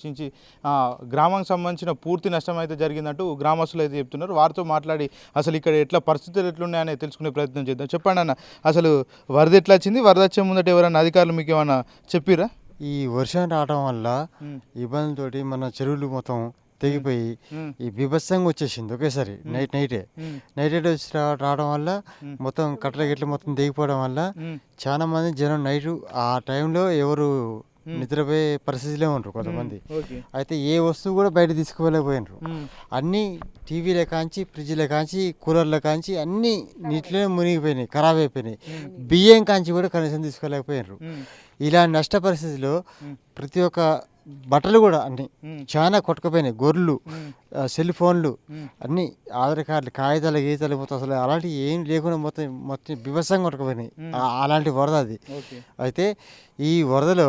నుంచి గ్రామానికి సంబంధించిన పూర్తి నష్టం అయితే జరిగిందంటూ గ్రామస్తులు అయితే చెప్తున్నారు. వారితో మాట్లాడి అసలు ఇక్కడ ఎట్లా పరిస్థితులు ఎట్లున్నాయని తెలుసుకునే ప్రయత్నం చేద్దాం. చెప్పండి అన్న, అసలు వరద ఎట్లా వచ్చింది? వరద వచ్చే ముందట ఎవరైనా అధికారులు మీకు ఏమైనా చెప్పిరా? ఈ వర్షం రావడం వల్ల ఇబ్బందితోటి మన చెరువులు మొత్తం తెగిపోయి ఈ బీభత్సంగా వచ్చేసింది ఒకేసారి. నైటే వచ్చి రావడం వల్ల మొత్తం కట్టల గిట్ల మొత్తం తెగిపోవడం వల్ల చాలా మంది జనం నైట్ ఆ టైంలో ఎవరు నిద్రపోయే పరిస్థితిలో ఉంటారు కొంతమంది. అయితే ఏ వస్తువు కూడా బయట తీసుకువెళ్ళకపోయినారు. అన్నీ టీవీలే కాంచి, ఫ్రిడ్జ్లే కాంచి, కూలర్ల కాంచి అన్నీ నీటిలోనే మునిగిపోయినాయి, ఖరాబ్ అయిపోయినాయి. బియ్యం కాంచి కూడా కనీసం తీసుకెళ్ళకపోయినారు. ఇలా నష్ట పరిస్థితిలో ప్రతి ఒక్క బట్టలు కూడా అన్ని చాలా కొట్టుకుపోయినాయి. గొర్రెలు, సెల్ ఫోన్లు, అన్ని ఆధార్ కార్డులు, కాగితాలు, గీతాలు మొత్తం అసలు అలాంటివి ఏం లేకుండా మొత్తం బీభత్సంగా కొట్టుకుపోయినాయి. అలాంటి వరద అది. అయితే ఈ వరదలో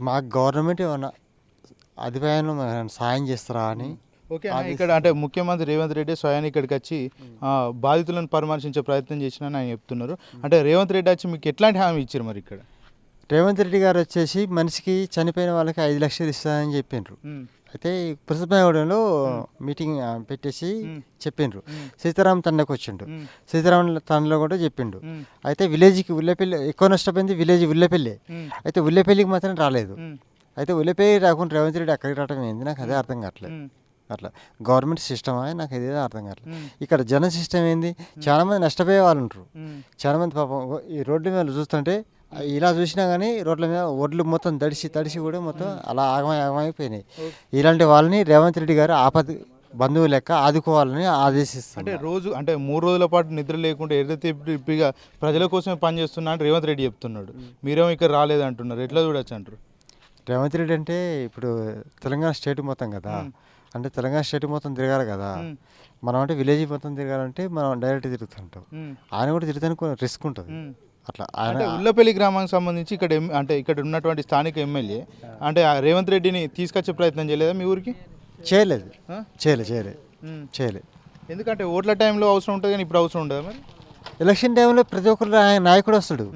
మాకు గవర్నమెంట్ ఏమన్నా అధిపయంలో సాయం చేస్తారా అని. ఓకే, ఇక్కడ అంటే ముఖ్యమంత్రి రేవంత్ రెడ్డి స్వయాన్ని ఇక్కడికి వచ్చి బాధితులను పరామర్శించే ప్రయత్నం చేసినా ఆయన చెప్తున్నారు. అంటే రేవంత్ రెడ్డి వచ్చి మీకు ఎట్లాంటి హామీ ఇచ్చారు మరి? ఇక్కడ రేవంత్ రెడ్డి గారు వచ్చేసి మనిషికి చనిపోయిన వాళ్ళకి 5 లక్షలు ఇస్తారని చెప్పిండ్రు. అయితే పురసభలో మీటింగ్ పెట్టేసి చెప్పిండ్రు. సీతారాం తండకు వచ్చిండు. సీతారాం తండలో కూడా చెప్పిండు. అయితే విలేజ్కి ఉల్లెపల్లి ఎక్కువ నష్టపోయింది. విలేజ్ ఉల్లెపల్లి. అయితే ఉల్లెపల్లికి మాత్రం రాలేదు. అయితే ఉల్లెపల్లి రాకుండా రేవంత్ రెడ్డి అక్కడికి రావడం ఏంది నాకు అదే అర్థం కావట్లేదు. అట్లా గవర్నమెంట్ సిస్టమా నాకు ఇదేదో అర్థం కావట్లేదు. ఇక్కడ జన సిస్టమ్ ఏంది? చాలామంది నష్టపోయే వాళ్ళు ఉంటారు. చాలామంది పాపం ఈ రోడ్ల మీద చూస్తుంటే ఇలా చూసినా కానీ రోడ్ల మీద ఒడ్లు మొత్తం తడిసి కూడా మొత్తం అలా ఆగమైపోయినాయి. ఇలాంటి వాళ్ళని రేవంత్ రెడ్డి గారు ఆపద బంధువు లెక్క ఆదుకోవాలని ఆదేశిస్తారు. అంటే రోజు అంటే 3 రోజుల పాటు నిద్ర లేకుండా ఎర్రతిప్పిగా ప్రజల కోసమే పనిచేస్తున్నా అని రేవంత్ రెడ్డి చెప్తున్నాడు. మీరేమో ఇక్కడ రాలేదంటున్నారు. ఎట్లా చూడొచ్చు అంటారు? రేవంత్ రెడ్డి అంటే ఇప్పుడు తెలంగాణ స్టేట్ మొత్తం కదా, అంటే తెలంగాణ స్టేట్ మొత్తం తిరగాలి కదా. మనం అంటే విలేజ్ మొత్తం తిరగాలంటే మనం డైరెక్ట్ తిరుగుతుంటాం. ఆయన కూడా తిరుగుతానికి రిస్క్ ఉంటుంది. అట్లా అంటే ఉల్లపల్లి గ్రామానికి సంబంధించి ఇక్కడ అంటే ఇక్కడ ఉన్నటువంటి స్థానిక ఎమ్మెల్యే అంటే రేవంత్ రెడ్డిని తీసుకొచ్చే ప్రయత్నం చేయలేదా మీ ఊరికి? చేయలేదు. ఎందుకంటే ఓట్ల టైంలో అవసరం ఉంటుంది కానీ ఇప్పుడు అవసరం ఉండదు. మరి ఎలక్షన్ టైంలో ప్రతి ఒక్కరు నాయకుడు వస్తాడు,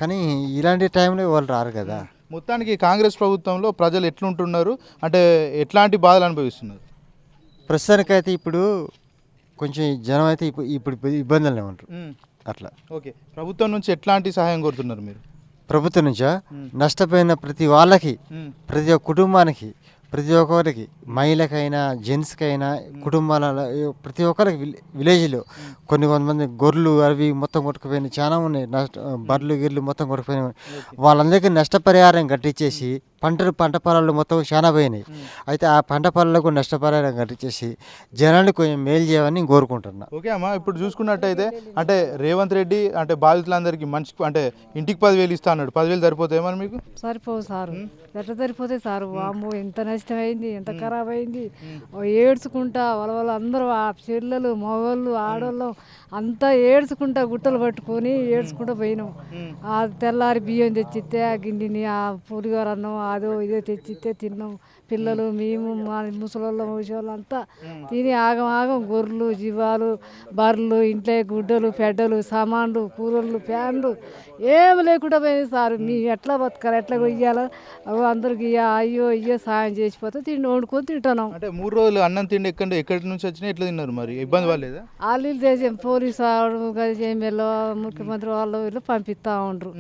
కానీ ఇలాంటి టైంలో వాళ్ళు రారు కదా. మొత్తానికి కాంగ్రెస్ ప్రభుత్వంలో ప్రజలు ఎట్లుంటున్నారు, అంటే ఎట్లాంటి బాధలు అనుభవిస్తున్నారు? ప్రస్తుతానికైతే ఇప్పుడు కొంచెం జనం అయితే ఇప్పుడు ఇబ్బందులనే ఉంటారు అట్లా. ఓకే, ప్రభుత్వం నుంచి ఎట్లాంటి సహాయం కోరుతున్నారు మీరు? ప్రభుత్వం నుంచా నష్టపోయిన ప్రతి వాళ్ళకి, ప్రతి ఒక్క కుటుంబానికి, ప్రతి ఒక్కరికి, మహిళకైనా జెంట్స్కైనా, కుటుంబాలలో ప్రతి ఒక్కరికి విలేజ్లో కొంతమంది గొర్రెలు అవి మొత్తం కొట్టుకుపోయినాయి. చాలా ఉన్నాయి. బర్రెలు గిర్రెలు మొత్తం కొట్టుకుపోయినాయి. వాళ్ళందరికీ నష్టపరిహారం కట్టించేసి పంట పొలాలు మొత్తం చాలా పోయినాయి. అయితే ఆ పంట పొలాలకు నష్టపరిహారం కట్టించేసి జనాన్ని కొంచెం మేలు చేయమని కోరుకుంటున్నా. ఓకే అమ్మా, ఇప్పుడు చూసుకున్నట్టయితే అంటే రేవంత్ రెడ్డి అంటే బాధితులందరికీ మనిషికి అంటే ఇంటికి 10,000 ఇస్తా అన్నాడు. 10,000 సరిపోతాయి మరి మీకు? సరిపోవు సారు. ఎట్లా సరిపోతాయి సారు? వామ్మో ఎంత నష్టమైంది, ఎంత ఖరాబ్ అయింది. ఏడ్చుకుంటా వాళ్ళ అందరూ ఆ పిల్లలు, మగవాళ్ళు, ఆడవాళ్ళు అంతా ఏడ్చుకుంటా గుట్టలు పట్టుకొని ఏడ్చుకుంటూ పోయినాం. ఆ తెల్లారి బియ్యం తెచ్చిస్తే ఆ గిన్నెని ఆ పులిగోర అన్నం అదో ఇదో తెచ్చిస్తే తిన్నాం. పిల్లలు, మేము, మా ముసలోళ్ళ ముసలోళ్ళు అంతా తిని ఆగం గొర్రెలు, జీవాలు, బర్రెలు, ఇంట్లో గుడ్డలు, పెడ్డలు, సామాన్లు, కూరళ్ళు, ఫ్యాన్లు ఏమి లేకుండా పోయింది సారు. మేము ఎట్లా బతకాలి, ఎట్లా కొయ్యాలో అందరికి అయ్యో సాయం చేసిపోతే తిండి వండుకొని తింటున్నాం. అంటే 3 రోజులు అన్నం తిండి ఎక్కడి నుంచి వచ్చినా ఎట్లా తిన్నారు? మరి ఇబ్బంది పడలేదా? వాళ్ళు చేసే పోలీసు ఎమ్మెల్యే, ముఖ్యమంత్రి వాళ్ళు వీళ్ళు పంపిస్తూ ఉండరు.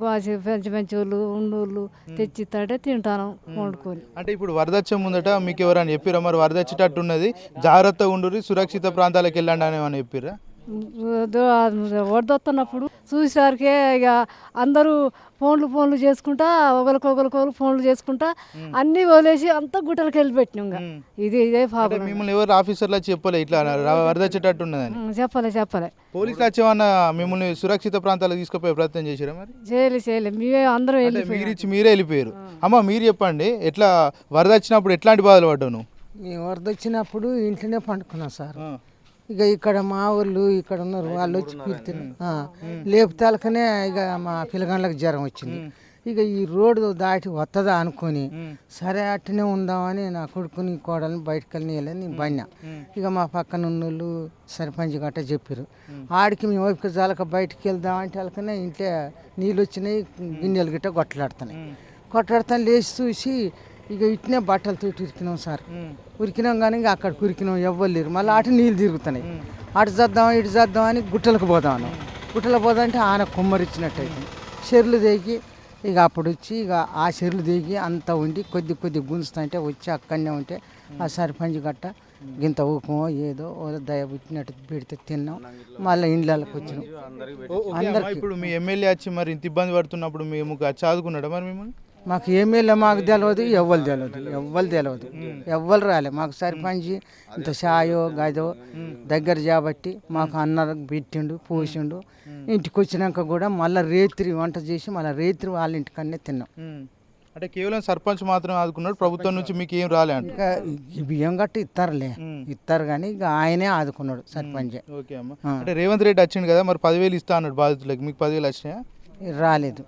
మంచి వాళ్ళు ఉన్నోళ్ళు తెచ్చిస్తాంటే తింటాను వండుకొని. అంటే ఇప్పుడు వరద వచ్చే ముందట మీకు ఎవరైనా చెప్పిరా? మరి వరద వచ్చేటట్టు ఉన్నది, జాగ్రత్తగా ఉండుర్రి, సురక్షిత ప్రాంతాలకు వెళ్ళండి అని ఏమైనా చెప్పిరా? వరదొస్తున్నప్పుడు చూసేసరికి ఇక అందరూ ఫోన్లు చేసుకుంటా ఒకరికొకరు ఫోన్లు చేసుకుంటా అన్నీ వదిలేసి అంతా గుట్టలకి వెళ్ళి పెట్టినాం. ఇదే పాపం. మిమ్మల్ని ఎవరు ఆఫీసర్లు చెప్పలే ఇట్లా వరద వచ్చేటట్టు ఉన్నదని? చెప్పలే. పోలీసులు వచ్చేమన్నా మిమ్మల్ని సురక్షిత ప్రాంతాలకు తీసుకుపోయే ప్రయత్నం చేసిరా? మరి చేయలే మేమే అందరం మీరే వెళ్ళిపోయారు. అమ్మ మీరు చెప్పండి, ఎట్లా వరద వచ్చినప్పుడు ఎట్లాంటి బాధలు పడ్డావు నువ్వు? మేము వరద వచ్చినప్పుడు ఇంట్లోనే పండుకున్నాం సార్. ఇక ఇక్కడ మా ఊళ్ళు ఇక్కడ ఉన్నారు, వాళ్ళు వచ్చి పీలుతున్నారు. లేపుతాలకనే ఇక మా పిల్లగాళ్ళకి జ్వరం వచ్చింది. ఇక ఈ రోడ్డు దాటి వస్తుందా అనుకొని సరే అట్టనే ఉందామని నా కొడుకుని కోడల్ని బయటకు వెళ్ళని బన్నా. ఇక మా పక్కన ఉన్నోళ్ళు సర్పంచ్ గట్ట చెప్పారు. ఆడికి మేము వైపు జాలక బయటకు వెళ్దామంటే వాళ్ళకనే ఇంట్లో నీళ్ళు వచ్చినాయి, గిన్నెలు గిట్ట కొట్లాడుతాను లేచి చూసి ఇక ఇట్నే బట్టలతో ఉరికినాం సార్. ఉరికినాం కానీ ఇక అక్కడికి ఉరికినాం ఎవ్వరు లేరు. మళ్ళీ అటు నీళ్ళు తిరుగుతున్నాయి. అటు చేద్దాం ఇటు చేద్దాం అని గుట్టలకు పోదాం అన్నాం. గుట్టలకు పోదామంటే ఆయన కుమ్మరిచ్చినట్టు అయింది. చెర్లు దిగి ఇక అప్పుడు వచ్చి ఇక ఆ చెర్లు దిగి అంతా ఉండి కొద్ది గుంజుతుంటే వచ్చి అక్కడనే ఉంటే ఆ సర్పంచ్ గట్ట గింత ఊకమో ఏదో దయ పుట్టినట్టు పెడితే తిన్నాం. మళ్ళీ ఇండ్లకి వచ్చినాం. అందరికి ఇప్పుడు మీ ఎమ్మెల్యే వచ్చి మరి ఇంత ఇబ్బంది పడుతున్నప్పుడు మేము చదువుకున్నాడా మరి మిమ్మల్ని? మాకు ఎమ్మెల్యే మాకు తెలియదు, ఎవ్వరు తెలియదు, ఎవ్వరు రాలే. మాకు సర్పంచ్ ఇంత షాయో గదో దగ్గర చేపట్టి మాకు అన్నకు పెట్టిండు, పోసిండు. ఇంటికి వచ్చినాక కూడా మళ్ళీ రేత్రి వంట చేసి మళ్ళీ రేత్రి వాళ్ళ ఇంటికన్నే తిన్నాం. అంటే కేవలం సర్పంచ్ మాత్రం ఆదుకున్నాడు, ప్రభుత్వం నుంచి మీకు ఏం రాలే అంటే? ఇంకా ఈ బియ్యం గట్టి ఇస్తారు కానీ ఇక ఆయనే ఆదుకున్నాడు సర్పంచ్. ఓకే అమ్మ. అంటే రేవంత్ రెడ్డి వచ్చిండు కదా, మరి 10,000 ఇస్తా అన్నాడు బాధితులకు, మీకు 10,000 వచ్చినాయా? రాలేదు.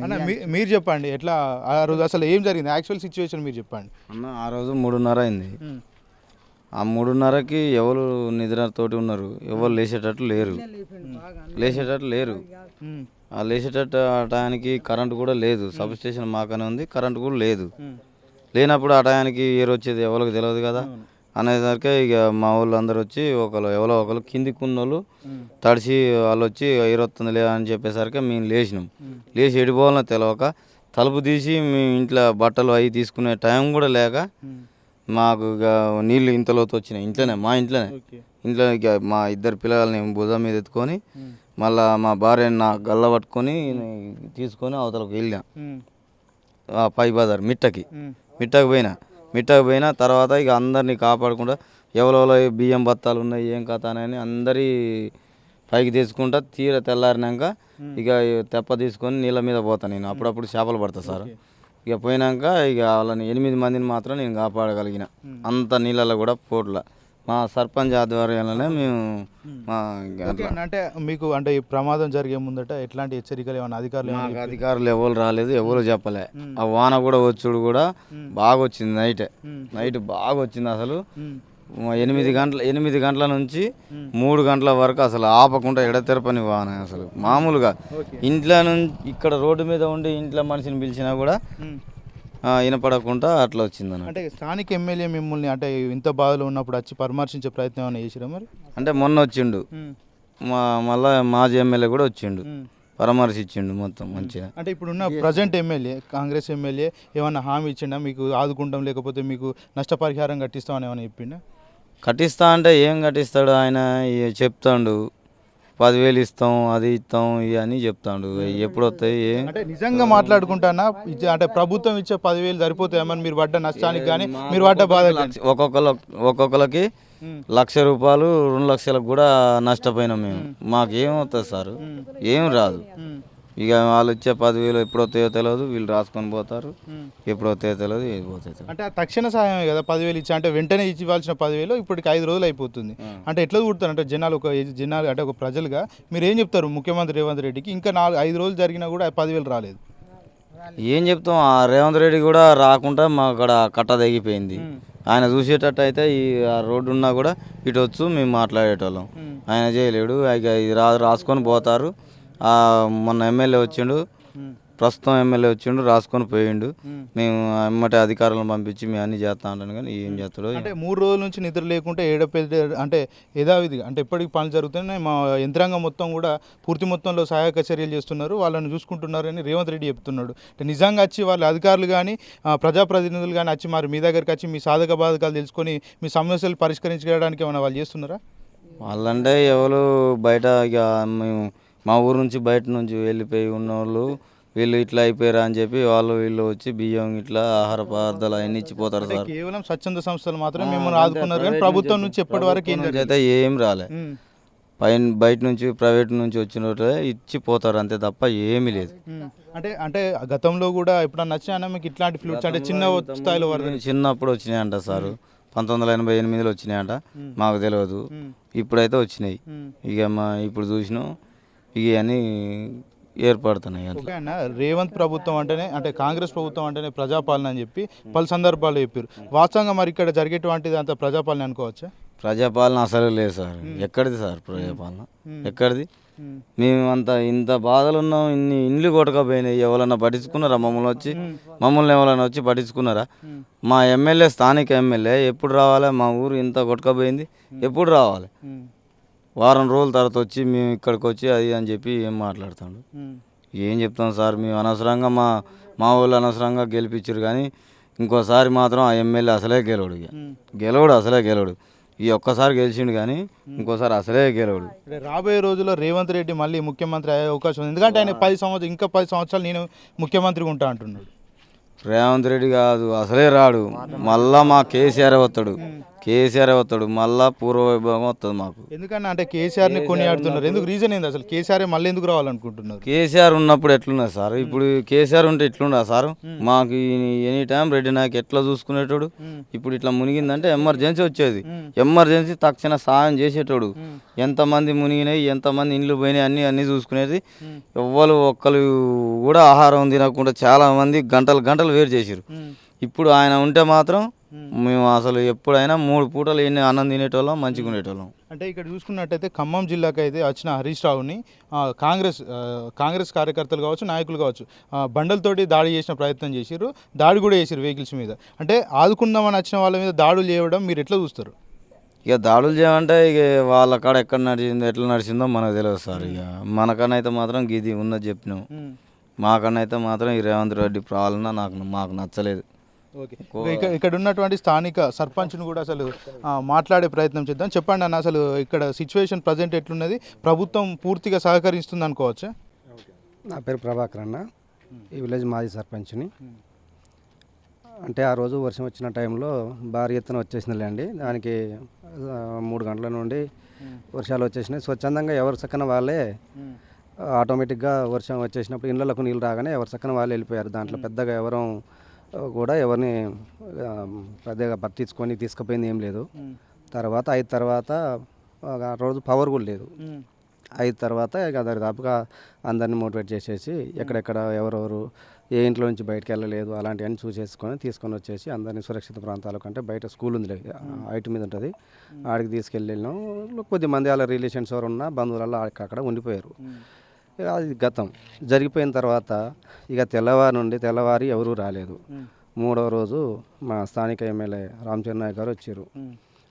అన్న మీరు చెప్పండి, ఎట్లా ఆ రోజు అసలు ఏం జరిగింది, యాక్చువల్ సిచ్యువేషన్ మీరు చెప్పండి. అన్న ఆ రోజు 3:30 అయింది. ఆ 3:30కి ఎవరు నిద్రతోటి ఉన్నారు, ఎవరు లేచేటట్లు లేరు. ఆ లేచేటట్టు ఆ టయానికి కరెంటు కూడా లేదు. సబ్ స్టేషన్ మాకనే ఉంది, కరెంటు కూడా లేదు. లేనప్పుడు ఆ టయానికి ఏరు వచ్చేది ఎవరికి తెలియదు కదా అనేసరికి ఇక మా వాళ్ళు అందరు వచ్చి ఎవరో ఒకరు కిందికి ఉన్నోళ్ళు తడిసి వాళ్ళు వచ్చి ఏరొస్తుంది లేదా అని చెప్పేసరికి మేము లేచినాం. లేచి ఎడిపోవాలని తెలియక తలుపు తీసి మీ ఇంట్లో బట్టలు అవి తీసుకునే టైం కూడా లేక మాకు ఇక నీళ్ళు ఇంతలోతో వచ్చినాయి. మా ఇంట్లో ఇక మా ఇద్దరు పిల్లల్ని భుజం మీద ఎత్తుకొని మళ్ళీ మా భార్యని నా గల్ల పట్టుకొని తీసుకొని అవతలకు వెళ్ళాం. పై బజార్ మిట్టకి పోయినా తర్వాత ఇక అందరినీ కాపాడుకుంటా ఎవరెవరో బియ్యం బత్తాలు ఉన్నాయి ఏం కథ అని అందరి పైకి తీసుకుంటా తెల్లారినాక ఇక తెప్ప తీసుకొని నీళ్ళ మీద పోతాను. నేను అప్పుడప్పుడు చేపలు పడతా సార్. ఇక పోయినాక ఇక వాళ్ళని 8 మందిని మాత్రం నేను కాపాడగలిగిన. అంత నీళ్ళలో కూడా పోట్ల మా సర్పంచ్ ఆధ్వర్యంలోనే మేము అంటే మీకు అంటే ఈ ప్రమాదం జరిగే ముందట ఎట్లాంటి హెచ్చరికలు ఏమైనా అధికారులు ఎవరు రాలేదు, ఎవరు చెప్పలే. ఆ వాన కూడా వచ్చుడు కూడా బాగా వచ్చింది. నైట్ బాగా వచ్చింది. అసలు 8 గంటల నుంచి 3 గంటల వరకు అసలు ఆపకుండా ఎడతెరపని వాన. అసలు మామూలుగా ఇంట్లో నుంచి ఇక్కడ రోడ్డు మీద ఉండి ఇంట్లో మనిషిని పిలిచినా కూడా వినపడకుండా అట్లా వచ్చింది అన్న. అంటే స్థానిక ఎమ్మెల్యే మిమ్మల్ని అంటే ఇంత బాధలో ఉన్నప్పుడు వచ్చి పరామర్శించే ప్రయత్నం ఏమైనా చేసిరా మరి? అంటే మొన్న వచ్చిండు, మళ్ళా మాజీ ఎమ్మెల్యే కూడా వచ్చిండు, పరామర్శించిండు మొత్తం మంచిగా. అంటే ఇప్పుడున్న ప్రజెంట్ ఎమ్మెల్యే కాంగ్రెస్ ఎమ్మెల్యే ఏమన్నా హామీ ఇచ్చిండా మీకు ఆదుకుంటాం లేకపోతే మీకు నష్టపరిహారం కట్టిస్తామని ఏమైనా చెప్పిండా? కట్టిస్తా అంటే ఏం కట్టిస్తాడు ఆయన, చెప్తాడు 10,000 ఇస్తాం అది ఇస్తాం ఇవన్నీ చెప్తాడు. ఎప్పుడు వస్తాయి? అంటే నిజంగా మాట్లాడుకుంటానా అంటే ప్రభుత్వం ఇచ్చే 10,000 సరిపోతాయని మీరు పడ్డ నష్టానికి కానీ మీరు పడ్డ బాధ? ఒక్కొక్కరికి 1,00,000 రూపాయలు 2 లక్షలకు కూడా నష్టపోయినాం మేము. మాకేమవుతుంది సార్? ఏం రాదు. ఇక వాళ్ళు ఇచ్చే 10,000 ఎప్పుడు వస్తాయో తెలియదు, వీళ్ళు రాసుకొని పోతారు. ఎప్పుడు వస్తాయో తెలియదు, ఏది పోతాయి. అంటే తక్షణ సహాయమే కదా 10,000 ఇచ్చి, అంటే వెంటనే ఇవ్వాల్సిన 10,000 ఇప్పటికి 5 రోజులు అయిపోతుంది. అంటే ఎట్లా కూడతారు అంటే జనాలు అంటే ఒక ప్రజలుగా మీరు ఏం చెప్తారు ముఖ్యమంత్రి రేవంత్ రెడ్డికి? ఇంకా 5 రోజులు జరిగినా కూడా 10,000 రాలేదు. ఏం చెప్తాం? ఆ రేవంత్ రెడ్డి కూడా రాకుండా మా అక్కడ కట్ట తెగిపోయింది. ఆయన చూసేటట్టు అయితే ఈ రోడ్డు ఉన్నా కూడా ఇటు వచ్చు మేము మాట్లాడేటోళ్ళం. ఆయన చేయలేడు. ఇక ఇది రాసుకొని పోతారు. మొన్న ఎమ్మెల్యే వచ్చిండు, ప్రస్తుతం ఎమ్మెల్యే వచ్చిండు, రాసుకొని పోయిండు. మేము ఎమ్మటే అధికారులను పంపించి మేము అన్ని చేస్తా ఉంటాను కానీ ఏం చేస్తాడు. అంటే 3 రోజుల నుంచి నిద్ర లేకుంటే అంటే యథావిధిగా అంటే ఎప్పటికి పనులు జరుగుతున్నాయి. మా యంత్రాంగం మొత్తం కూడా పూర్తి మొత్తంలో సహాయక చర్యలు చేస్తున్నారు, వాళ్ళని చూసుకుంటున్నారు అని రేవంత్ రెడ్డి చెప్తున్నాడు. అంటే నిజంగా వచ్చి వాళ్ళ అధికారులు కానీ ప్రజాప్రతినిధులు కానీ వచ్చి మరి మీ దగ్గరికి వచ్చి మీ సాధక బాధకాలు తెలుసుకొని మీ సమస్యలు పరిష్కరించడానికి ఏమైనా వాళ్ళు చేస్తున్నారా? వాళ్ళంటే ఎవరు బయట ఇక మేము మా ఊరు నుంచి బయట నుంచి వెళ్ళిపోయి ఉన్నోళ్ళు వీళ్ళు ఇట్లా అయిపోయారా అని చెప్పి వీళ్ళు వచ్చి బియ్యం ఇట్లా ఆహార పదార్థాలు అవన్నీ ఇచ్చిపోతారు సార్. కేవలం స్వచ్ఛంద సంస్థలు మాత్రమే మిమ్మల్ని ఆదుకున్నారు కానీ ప్రభుత్వం నుంచి ఎప్పటి వరకు అయితే ఏం రాలే. బయట నుంచి ప్రైవేట్ నుంచి వచ్చిన ఇచ్చిపోతారు అంతే తప్ప ఏమీ లేదు. అంటే గతంలో కూడా ఎప్పుడన్నా వచ్చినా మీకు ఇట్లాంటి ఫ్లూట్స్ అంటే చిన్న స్థాయిలో చిన్నప్పుడు వచ్చినాయంట సార్. 1988లో వచ్చినాయంట, మాకు తెలియదు. ఇప్పుడైతే వచ్చినాయి. ఇక ఇప్పుడు చూసినాం ఇవన్నీ ఏర్పడుతున్నాయి. ఓకే అన్న, రేవంత్ ప్రభుత్వం అంటేనే అంటే కాంగ్రెస్ ప్రభుత్వం అంటేనే ప్రజాపాలన అని చెప్పి పలు సందర్భాల్లో చెప్పారు. వాస్తవంగా మరి ఇక్కడ జరిగేటువంటిది అంత ప్రజాపాలన అనుకోవచ్చా? ప్రజాపాలన అసలు లేదు సార్. ఎక్కడిది సార్ ప్రజాపాలన? ఎక్కడిది? మేము ఇంత బాధలు ఉన్నాం, ఇన్ని ఇండ్లు కొట్టకపోయినాయి, ఎవరన్నా పట్టించుకున్నారా మమ్మల్ని ఎవరైనా వచ్చి పట్టించుకున్నారా? మా ఎమ్మెల్యే, స్థానిక ఎమ్మెల్యే ఎప్పుడు రావాలి? మా ఊరు ఇంత కొట్టకపోయింది, ఎప్పుడు రావాలి? వారం రోజుల తర్వాత వచ్చి మేము ఇక్కడికి వచ్చి అది అని చెప్పి ఏం మాట్లాడుతాడు? ఏం చెప్తాం సార్, మేము అనవసరంగా మా వాళ్ళు అనవసరంగా గెలిపించారు, కానీ ఇంకోసారి మాత్రం ఆ ఎమ్మెల్యే అసలే గెలవడు. ఈ ఒక్కసారి గెలిచిండు, కానీ ఇంకోసారి అసలే గెలవడు. రాబోయే రోజుల్లో రేవంత్ రెడ్డి మళ్ళీ ముఖ్యమంత్రి అయ్యే అవకాశం ఉంది, ఎందుకంటే ఆయన 10 సంవత్సరాలు నేను ముఖ్యమంత్రిగా ఉంటా అంటున్నాడు. రేవంత్ రెడ్డి కాదు, అసలే రాడు. మళ్ళా మా కేసీఆర్ వస్తాడు, మళ్ళా పూర్వ వైభవం వస్తుంది మాకు. ఎందుకన్నా అంటే కేసీఆర్ని కొనియాడుతున్నారు, ఎందుకు? రీజన్ ఏంది అసలు? కేసీఆర్ మళ్ళీ ఎందుకు రావాలనుకుంటున్నారు? కేసీఆర్ ఉన్నప్పుడు ఎట్లున్నది సార్, ఇప్పుడు కేసీఆర్ ఉంటే ఎట్లుండదు సార్? మాకు ఎనీ టైం రెడ్డి నాకు ఎట్లా చూసుకునేటోడు. ఇప్పుడు ఇట్లా మునిగిందంటే ఎమర్జెన్సీ వచ్చేది, ఎమర్జెన్సీ తక్షణ సాయం చేసేటోడు. ఎంతమంది మునిగినాయి, ఎంతమంది ఇండ్లు పోయినాయి అన్నీ చూసుకునేది. ఎవ్వరు ఒక్కరు కూడా ఆహారం తినకుండా చాలా మంది గంటలు వేరు చేసారు. ఇప్పుడు ఆయన ఉంటే మాత్రం మేము అసలు ఎప్పుడైనా 3 పూటలు ఎన్ని అన్నం తినేటోళ్ళం, మంచిగా ఉండేటోళ్ళం. అంటే ఇక్కడ చూసుకున్నట్టయితే ఖమ్మం జిల్లాకు అయితే వచ్చిన హరీష్ రావుని కాంగ్రెస్ కార్యకర్తలు కావచ్చు, నాయకులు కావచ్చు, బండలతోటి దాడి చేసిన ప్రయత్నం చేసిర్రు, దాడి కూడా చేసిర్రు వెహికల్స్ మీద. అంటే ఆదుకుందామని వచ్చిన వాళ్ళ మీద దాడులు చేయడం మీరు ఎట్లా చూస్తారు? ఇక దాడులు చేయమంటే ఇక వాళ్ళ కాడ ఎక్కడ నడిచిందో ఎట్లా నడిచిందో మనకు తెలియదు సార్. ఇక మనకన్నా అయితే మాత్రం గిది ఉన్నది చెప్పినాం. మాకన్నా అయితే మాత్రం ఈ రేవంత్ రెడ్డి పాలన మాకు నచ్చలేదు. ఓకే, ఇక్కడ ఉన్నటువంటి స్థానిక సర్పంచ్ను కూడా అసలు మాట్లాడే ప్రయత్నం చేద్దాం. చెప్పండి అన్న, అసలు ఇక్కడ సిచ్యువేషన్ ప్రజెంట్ ఎట్లున్నది? ప్రభుత్వం పూర్తిగా సహకరిస్తుంది అనుకోవచ్చా? నా పేరు ప్రభాకర్ అన్న, ఈ విలేజ్ మాజీ సర్పంచ్ని. అంటే ఆ రోజు వర్షం వచ్చిన టైంలో భారీ ఎత్తున వచ్చేసిందిలేండి. దానికి 3 గంటల నుండి వర్షాలు వచ్చేసినాయి. స్వచ్ఛందంగా ఎవరు చక్కన వాళ్ళే ఆటోమేటిక్గా వర్షం వచ్చేసినప్పుడు ఇళ్ళకు నీళ్ళు రాగానే ఎవరు చక్కన వాళ్ళే వెళ్ళిపోయారు. దాంట్లో పెద్దగా ఎవరిని పెద్దగా పట్టించుకొని తీసుకుపోయింది ఏం లేదు. తర్వాత 5 తర్వాత ఆ రోజు పవర్ కూడా లేదు. 5 తర్వాత ఇక దాదాపుగా అందరినీ మోటివేట్ చేసేసి ఎక్కడెక్కడ ఎవరెవరు ఏ ఇంట్లో నుంచి బయటకు వెళ్ళలేదు అలాంటివన్నీ తీసుకొని వచ్చేసి అందరినీ సురక్షిత ప్రాంతాల కంటే బయట స్కూల్ ఉంది, హైట్ మీద ఉంటుంది, ఆడికి తీసుకెళ్ళినాం. కొద్దిమంది వాళ్ళ రిలేషన్స్ ఎవరు ఉన్నా బంధువులలో అక్కడ ఉండిపోయారు. అది గతం జరిగిపోయిన తర్వాత ఇక తెల్లవారి ఎవరూ రాలేదు. 3వ రోజు మా స్థానిక ఎమ్మెల్యే రామచంద్ర నాయక్ గారు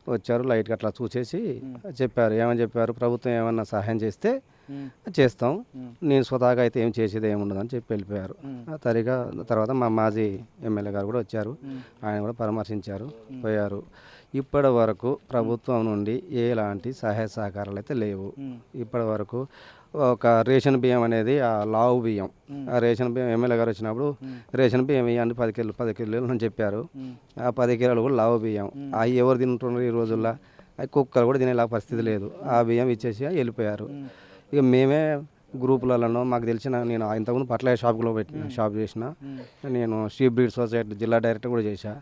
వచ్చారు. లైట్గా అట్లా చూసేసి ఏమని చెప్పారు, ప్రభుత్వం ఏమన్నా సహాయం చేస్తే చేస్తాం, నేను స్వతహాగా అయితే ఏం చేసేది ఏముండదని చెప్పి వెళ్ళిపోయారు. తర్వాత మా మాజీ ఎమ్మెల్యే గారు కూడా వచ్చారు, ఆయన కూడా పరామర్శించారు, పోయారు. ఇప్పటి వరకు ప్రభుత్వం నుండి ఎలాంటి సహాయ సహకారాలు అయితే లేవు. ఇప్పటి వరకు ఒక రేషన్ బియ్యం అనేది ఆ లావు బియ్యం, ఆ రేషన్ బియ్యం ఎమ్మెల్యే గారు వచ్చినప్పుడు రేషన్ బియ్యం ఇవ్వండి 10 కిలోలు అని చెప్పారు. ఆ 10 కిలోలు కూడా లావు బియ్యం. అవి ఎవరు తింటున్నారు ఈ రోజుల్లో? అవి కుక్కలు కూడా తినేలా పరిస్థితి లేదు. ఆ బియ్యం ఇచ్చేసి వెళ్ళిపోయారు. ఇక మేమే గ్రూపులలో మాకు నేను ఇంతకుముందు పట్ల షాప్ చేసిన, నేను షీప్ బ్రీడ్ సొసైటీ జిల్లా డైరెక్టర్ కూడా చేశా.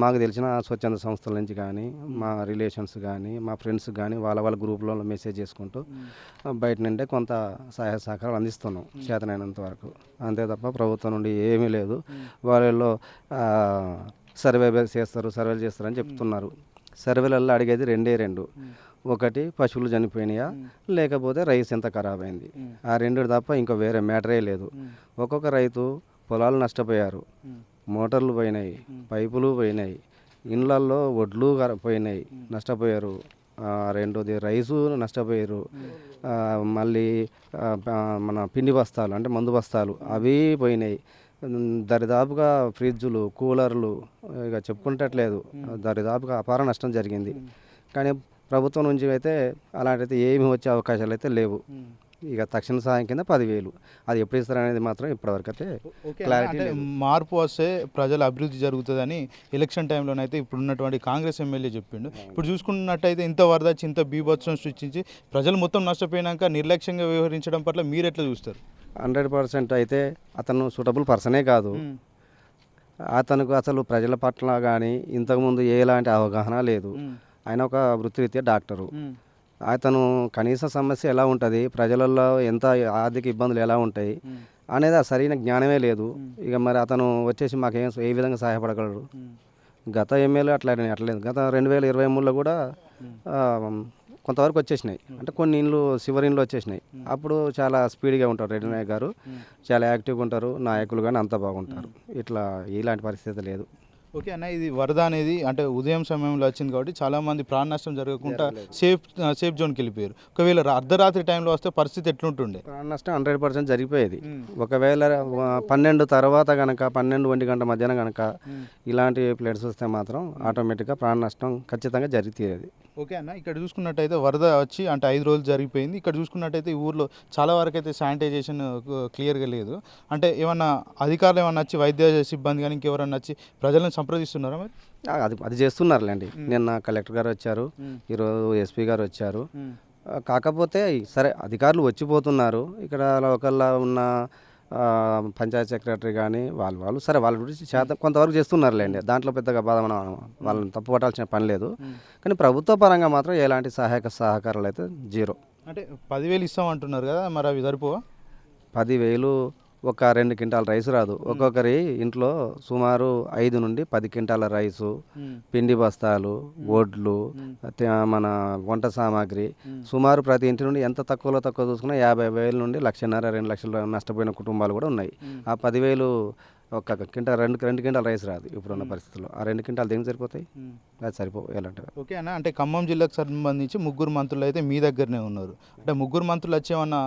మాకు తెలిసిన స్వచ్ఛంద సంస్థల నుంచి కానీ మా రిలేషన్స్ కానీ మా ఫ్రెండ్స్ కానీ వాళ్ళ గ్రూపులలో మెసేజ్ చేసుకుంటూ బయట నుండే కొంత సహాయ సహకారాలు అందిస్తున్నాం చేతనైనంత వరకు. అంతే తప్ప ప్రభుత్వం నుండి ఏమీ లేదు. వాళ్ళలో సర్వేలు చేస్తారని చెప్తున్నారు. సర్వేలలో అడిగేది 2 ఒకటి పశువులు చనిపోయినాయా, లేకపోతే రైస్ ఎంత ఖరాబ్ అయింది. ఆ 2 తప్ప ఇంకా వేరే మ్యాటరే లేదు. ఒక్కొక్క రైతు పొలాలు నష్టపోయారు, మోటార్లు పోయినాయి, పైపులు పోయినాయి, ఇండ్లల్లో వడ్లు పోయినాయి, నష్టపోయారు. రెండోది రైసు నష్టపోయారు. మళ్ళీ మన పిండి బస్తాలు అంటే మందు బస్తాలు అవి పోయినాయి. దరిదాపుగా ఫ్రిడ్జులు, కూలర్లు ఇక చెప్పుకుంటట్లేదు, దరిదాపుగా అపార నష్టం జరిగింది. కానీ ప్రభుత్వం నుంచి అయితే అలాంటివైతే ఏమి వచ్చే అవకాశాలు అయితే లేవు. ఇక తక్షణ సహాయం కింద 10,000 అది ఎప్పుడు ఇస్తారనేది మాత్రం ఇప్పటివరకు అయితే క్లారిటీ లేదు. మార్పు వస్తే ప్రజల అభివృద్ధి జరుగుతుందని ఎలక్షన్ టైంలోనైతే ఇప్పుడు ఉన్నటువంటి కాంగ్రెస్ ఎమ్మెల్యే చెప్పిండు. ఇప్పుడు చూసుకున్నట్టయితే ఇంత వరద వచ్చి ఇంత బీభత్సం సృష్టించి ప్రజలు మొత్తం నష్టపోయినాక నిర్లక్ష్యంగా వ్యవహరించడం పట్ల మీరు ఎట్లా చూస్తారు? 100% అయితే అతను సూటబుల్ పర్సనే కాదు. అతనికి అసలు ప్రజల పట్ల కానీ ఇంతకుముందు ఎలాంటి అవగాహన లేదు. ఆయన ఒక వృత్తిరీత్యా డాక్టరు. అతను కనీస సమస్య ఎలా ఉంటుంది, ప్రజలలో ఎంత ఆర్థిక ఇబ్బందులు ఎలా ఉంటాయి అనేది ఆ సరైన జ్ఞానమే లేదు. ఇక మరి అతను వచ్చేసి మాకు ఏ విధంగా సహాయపడగలరు? గత ఎమ్మెల్యే అట్లేదు. గత 2023లో కూడా కొంతవరకు వచ్చేసినాయి. అంటే కొన్ని ఇండ్లు శివరి ఇండ్లు వచ్చేసినాయి. అప్పుడు చాలా స్పీడ్గా ఉంటారు రెడ్డి నాయక్ గారు, చాలా యాక్టివ్గా ఉంటారు, నాయకులు కానీ అంతా బాగుంటారు. ఇట్లా ఇలాంటి పరిస్థితి లేదు. ఓకే అన్న, ఇది వరద అనేది అంటే ఉదయం సమయంలో వచ్చింది కాబట్టి చాలామంది ప్రాణ నష్టం జరగకుండా సేఫ్ జోన్కి వెళ్ళిపోయారు. ఒకవేళ అర్ధరాత్రి టైంలో వస్తే పరిస్థితి ఎట్లుంటుండే? ప్రాణ నష్టం 100% జరిగిపోయేది. ఒకవేళ 12 తర్వాత కనుక 12-1 గంట మధ్యాహ్నం కనుక ఇలాంటి ప్లేట్స్ వస్తే మాత్రం ఆటోమేటిక్గా ప్రాణ నష్టం ఖచ్చితంగా జరిగితేది. ఓకే అన్న, ఇక్కడ చూసుకున్నట్టయితే వరద వచ్చి అంటే 5 రోజులు జరిగిపోయింది. ఇక్కడ చూసుకున్నట్టయితే ఈ ఊర్లో చాలా వరకు అయితే శానిటైజేషన్ క్లియర్గా లేదు. అంటే ఏమన్నా అధికారులు ఏమన్నా వచ్చి వైద్య సిబ్బంది కానీ ఇంకెవరన్నా వచ్చి ప్రజలను సంప్రదిస్తున్నారా మరి? అది చేస్తున్నారులేండి. నిన్న కలెక్టర్ గారు వచ్చారు, ఈరోజు ఎస్పీ గారు వచ్చారు. కాకపోతే సరే అధికారులు వచ్చిపోతున్నారు. ఇక్కడ లోకల్లో ఉన్న పంచాయత్ సెక్రటరీ కానీ వాళ్ళు సరే వాళ్ళ గురించి శాతం కొంతవరకు చేస్తున్నారులేండి. దాంట్లో పెద్దగా బాధ మనం వాళ్ళని తప్పు పట్టాల్సిన పని లేదు. కానీ ప్రభుత్వ పరంగా మాత్రం ఎలాంటి సహకారాలు అయితే జీరో. అంటే 10,000 ఇస్తామంటున్నారు కదా, మరి అవి సరిపోవా? 10,000 ఒక 2 క్వింటాల రైసు రాదు. ఒక్కొక్కరి ఇంట్లో సుమారు 5 నుండి 10 క్వింటాల రైసు, పిండి బస్తాలు, వడ్లు, మన వంట సామాగ్రి సుమారు ప్రతి ఇంటి నుండి ఎంత తక్కువ చూసుకున్నా 50,000 నుండి 1,50,000 2 లక్షలు నష్టపోయిన కుటుంబాలు కూడా ఉన్నాయి. ఆ 10,000 ఒక క్వింటాల్ 2 క్వింటాల రైస్ రాదు ఇప్పుడున్న పరిస్థితుల్లో. ఆ 2 క్వింటాలు దేనికి సరిపోతాయి? అది సరిపోవు ఎలాంటివి. ఓకే అన్న, అంటే ఖమ్మం జిల్లాకు సంబంధించి 3 మంత్రులు అయితే మీ దగ్గరనే ఉన్నారు. అంటే 3 మంత్రులు వచ్చేమన్నా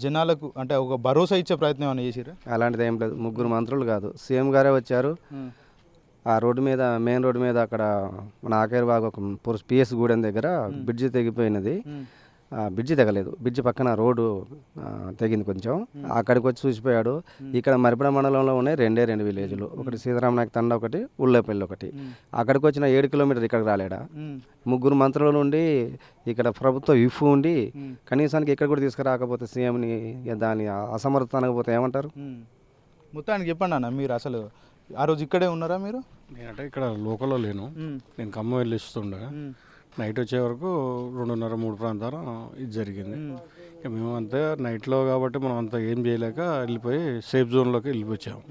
జనాలకు అంటే ఒక భరోసా ఇచ్చే ప్రయత్నం ఏమైనా చేసిరా? అలాంటిది ఏం లేదు. 3 మంత్రులు కాదు, సీఎం గారే వచ్చారు. ఆ రోడ్డు మీద మెయిన్ రోడ్డు మీద అక్కడ మన ఆకేర్బాగ్ ఒక పిఎస్ గూడెం దగ్గర బ్రిడ్జి తెగిపోయినది. బ్రిడ్జి తెగలేదు, బ్రిడ్జి పక్కన రోడ్డు తెగింది కొంచెం. అక్కడికి వచ్చి చూసిపోయాడు. ఇక్కడ మరిపడ మండలంలో ఉన్నాయి 2 విలేజ్లు, ఒకటి సీతారామనాయక తండ, ఒకటి ఉళ్ళపల్లి ఒకటి. అక్కడికి వచ్చిన 7 కిలోమీటర్లు ఇక్కడికి రాలేడా? 3 మంత్రుల నుండి ఇక్కడ ప్రభుత్వం ఇఫ్ ఉండి కనీసానికి ఇక్కడ కూడా తీసుకురాకపోతే సీఎంని దాని అసమర్థత అనకపోతే ఏమంటారు? మొత్తానికి చెప్పండి అన్న, మీరు అసలు ఆ రోజు ఇక్కడే ఉన్నారా మీరు? నేనంటే ఇక్కడ లోకల్లో లేను, నేను ఖమ్మం వెళ్ళి ఇస్తుండగా నైట్ వచ్చే వరకు 2:30-3 ప్రాంతాల ఇది జరిగింది. ఇక మేము అంతా నైట్లో కాబట్టి మనం అంతా ఏం చేయలేక వెళ్ళిపోయి సేఫ్ జోన్లోకి వెళ్ళిపోయాము.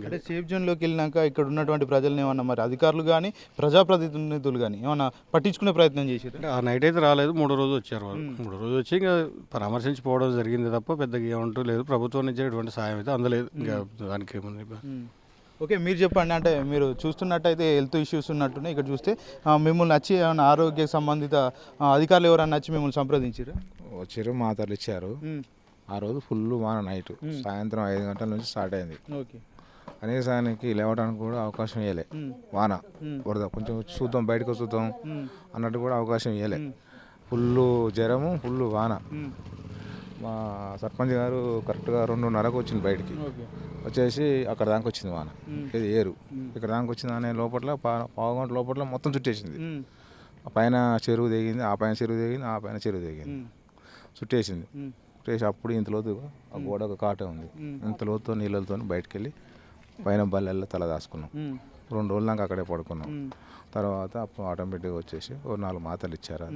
అంటే సేఫ్ జోన్లోకి వెళ్ళినాక ఇక్కడ ఉన్నటువంటి ప్రజలను ఏమన్నా మరి అధికారులు కానీ ప్రజాప్రతినిధులు కానీ ఏమన్నా పట్టించుకునే ప్రయత్నం చేశారు? అంటే ఆ నైట్ అయితే రాలేదు, 3వ రోజు వచ్చారు వాళ్ళు. 3వ రోజు వచ్చి ఇంకా పరామర్శించిపోవడం జరిగింది తప్ప పెద్దగా ఏమంటూ లేదు. ప్రభుత్వం నుంచి ఎటువంటి సాయం అయితే అందలేదు. ఇంకా దానికి ఏముంది. ఓకే, మీరు చెప్పండి. అంటే మీరు చూస్తున్నట్టయితే హెల్త్ ఇష్యూస్ ఉన్నట్టున్నాయి. ఇక్కడ చూస్తే మిమ్మల్ని వచ్చి ఏమైనా ఆరోగ్య సంబంధిత అధికారులు ఎవరన్నా వచ్చి మిమ్మల్ని సంప్రదించారు? వచ్చారు, మాతలు ఇచ్చారు. ఆ రోజు ఫుల్ వాన నైట్ సాయంత్రం 5 గంటల నుంచి స్టార్ట్ అయింది. ఓకే, కనీసానికి లేవడానికి కూడా అవకాశం ఇవ్వలే. వాన వరద కొంచెం చూద్దాం బయటకు చూద్దాం అన్నట్టు కూడా అవకాశం ఇవ్వలే. ఫుల్ జ్వరము, ఫుల్ వాన. మా సర్పంచ్ గారు కరెక్ట్గా 2:30కు వచ్చింది బయటికి. వచ్చేసి అక్కడ దానికి వచ్చింది వాన, ఇది ఏరు ఇక్కడ దానికి వచ్చింది అనే లోపల పావుగంట లోపల మొత్తం చుట్టేసింది. ఆ పైన చెరువు దిగింది, ఆ పైన చెరువు దిగింది, ఆ పైన చెరువు దిగింది, చుట్టేసింది. చుట్టేసి అప్పుడు ఇంత లోతుగా ఆ గోడ ఒక కాట ఉంది, ఇంత లోతుతో నీళ్ళతో బయటకు వెళ్ళి పైన బల్లెల్లో తల దాచుకున్నాం. 2 రోజులు దాకా అక్కడే పడుకున్నాం. తర్వాత అప్పుడు ఆటోమేటిక్గా వచ్చేసి 4 మాతలు ఇచ్చారు.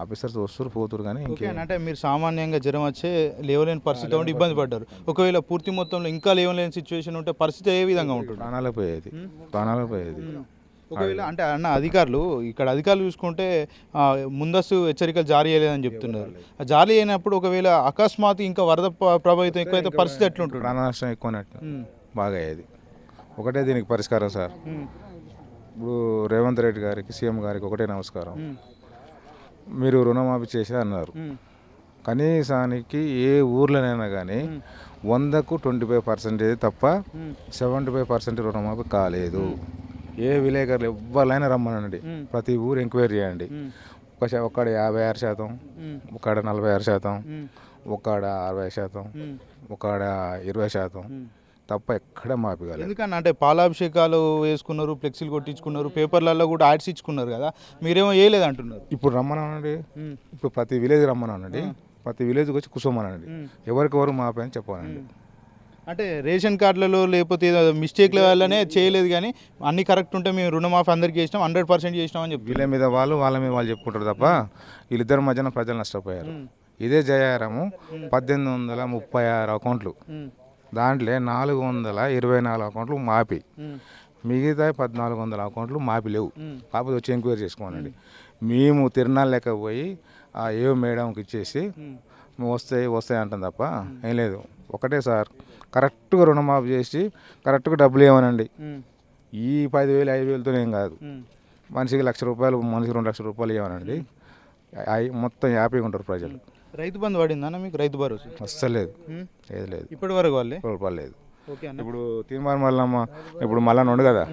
ఆఫీసర్స్ వస్తారు పోతురు కానీ అంటే మీరు సామాన్యంగా జ్వరం వచ్చే లేవలేని పరిస్థితి ఉండి ఇబ్బంది పడ్డారు. ఒకవేళ పూర్తి మొత్తంలో ఇంకా లేవలేని సిచ్యువేషన్ ఉంటే పరిస్థితి ఏ విధంగా ఉంటుంది? ప్రాణాలు పోయేది. ఒకవేళ అంటే అన్న అధికారులు చూసుకుంటే ముందస్తు హెచ్చరికలు జారీ చేయలేదని చెప్తున్నారు. జారీ అయినప్పుడు ఒకవేళ అకస్మాత్ ఇంకా వరద ప్రభావితం ఎక్కువైతే పరిస్థితి ఎట్లుంటుంది? ప్రాణ నష్టం ఎక్కువనట్టు బాగా అయ్యేది. ఒకటే దీనికి పరిష్కారం సార్. ఇప్పుడు రేవంత్ రెడ్డి గారికి, సీఎం గారికి ఒకటే నమస్కారం. మీరు రుణమాఫీ చేసి అన్నారు, కనీసానికి ఏ ఊర్లోనైనా కానీ 100కు 25% తప్ప 75% రుణమాఫీ కాలేదు. ఏ విలేకరులు ఎవరైనా రమ్మనండి, ప్రతి ఊరు ఎంక్వైరీ చేయండి. ఒక్కడ 56%, ఒక్కడ 46%, ఒక్కడ 60%, ఒక్కడ 20% తప్ప ఎక్కడ మాఫీ కాలేదు. ఎందుకన్నా అంటే పాలాభిషేకాలు వేసుకున్నారు, ఫ్లెక్సీలు కొట్టించుకున్నారు, పేపర్లలో కూడా యాడ్స్ ఇచ్చుకున్నారు కదా, మీరేమో వేయలేదు అంటున్నారు. ఇప్పుడు రమ్మనండి, ఇప్పుడు ప్రతి విలేజ్ రమ్మనండి, ప్రతి విలేజ్కి వచ్చి కూర్చోమనండి, ఎవరికెవరు మాఫీ అని చెప్పానండి. అంటే రేషన్ కార్డులలో లేకపోతే మిస్టేక్ల వల్లనే చేయలేదు, కానీ అన్ని కరెక్ట్ ఉంటే మేము రుణమాఫీ అందరికీ చేసినాం, 100% చేసినాం అని చెప్పి వీళ్ళ మీద వాళ్ళ మీద వాళ్ళు చెప్పుకుంటారు తప్ప వీళ్ళిద్దరి మధ్యన ప్రజలు నష్టపోయారు. ఇదే జయారము 1836 అకౌంట్లు, దాంట్లో 424 అకౌంట్లు మాఫీ. మిగతా 1400 అకౌంట్లు మాపి లేవు. కాకపోతే వచ్చి ఎంక్వైరీ చేసుకోనండి. మేము తిరునాళ్ళు లెక్క పోయి ఆ ఏవో మేడంకి ఇచ్చేసి వస్తాయి అంటాం తప్ప ఏం లేదు. ఒకటే సార్, కరెక్ట్గా రుణమాఫీ చేసి కరెక్ట్గా డబ్బులు ఇవ్వనండి. ఈ 10,000 5,000తో ఏం కాదు. మనిషికి ₹1,00,000, మనిషికి ₹2,00,000 ఇవ్వనండి. మొత్తం హ్యాపీగా ఉంటారు ప్రజలు. రైతు బంధు పడిందన్న మీకు? రైతు భరోసా అస్సలేదు, ఏది లేదు, ఇప్పటి వరకు వాళ్ళే రూపాయలు. ఇప్పుడు తీర్మానం మల్లమ్మ ఇప్పుడు మళ్ళా ఉండు కదా,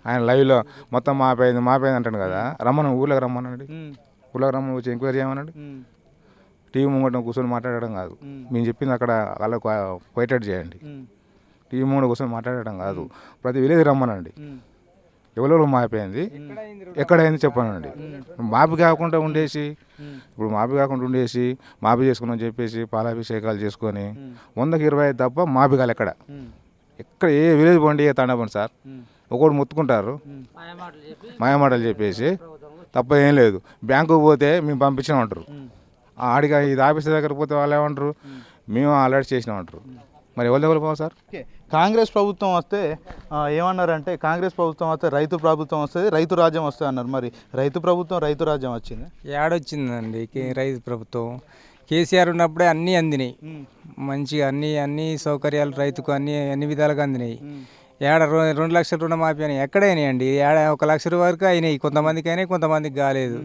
ఆయన లైవ్లో మొత్తం మాపైంది అంటాడు కదా, రమ్మను ఊర్లోకి రమ్మనండి. ఊర్లోకి రమ్మని వచ్చి ఎంక్వైరీ చేయమనండి. టీవీ ముంగట కూర్చొని మాట్లాడడం కాదు, మేము చెప్పింది అక్కడ వాళ్ళకు క్వైటెడ్ చేయండి. టీవీ ముంగట కూర్చొని మాట్లాడడం కాదు, ప్రతి విలేజ్ రమ్మనండి. ఎవరెవరు మాపైంది, ఎక్కడైంది చెప్పానండి. మాపి కాకుండా ఉండేసి మాపి చేసుకున్నాం చెప్పేసి పాలాభిషేకాలు చేసుకొని 100కి 25 తప్ప మాపి కాలు ఎక్కడ ఏ విలేజ్ పోండి, ఏ తండా పోండి సార్, ఒకటి మొత్తుకుంటారు మాయమాటలు చెప్పేసి తప్ప ఏం లేదు. బ్యాంకుకు పోతే మేము పంపించామంటారు, ఆడిగా ఇది ఆఫీసర్ దగ్గర పోతే వాళ్ళు ఏమంటారు, మేము అలర్ట్ చేసినామంటారు. మరి ఎవరి దగ్గర పోవాలి సార్? కాంగ్రెస్ ప్రభుత్వం వస్తే ఏమన్నారంటే, కాంగ్రెస్ ప్రభుత్వం వస్తే రైతు ప్రభుత్వం వస్తుంది, రైతు రాజ్యం వస్తుంది అన్నారు. మరి రైతు ప్రభుత్వం రైతు రాజ్యం వచ్చింది? ఏడొచ్చిందండి రైతు ప్రభుత్వం. కేసీఆర్ ఉన్నప్పుడే అన్నీ అందినాయి మంచిగా, అన్ని సౌకర్యాలు రైతుకు అన్ని విధాలుగా అందినాయి. ఏడ 2 లక్షల రుణమాఫీ అని ఎక్కడైనాయండి? ఏడ 1 లక్ష వరకు అయినాయి, కొంతమందికి అయినాయి, కొంతమందికి కాలేదు.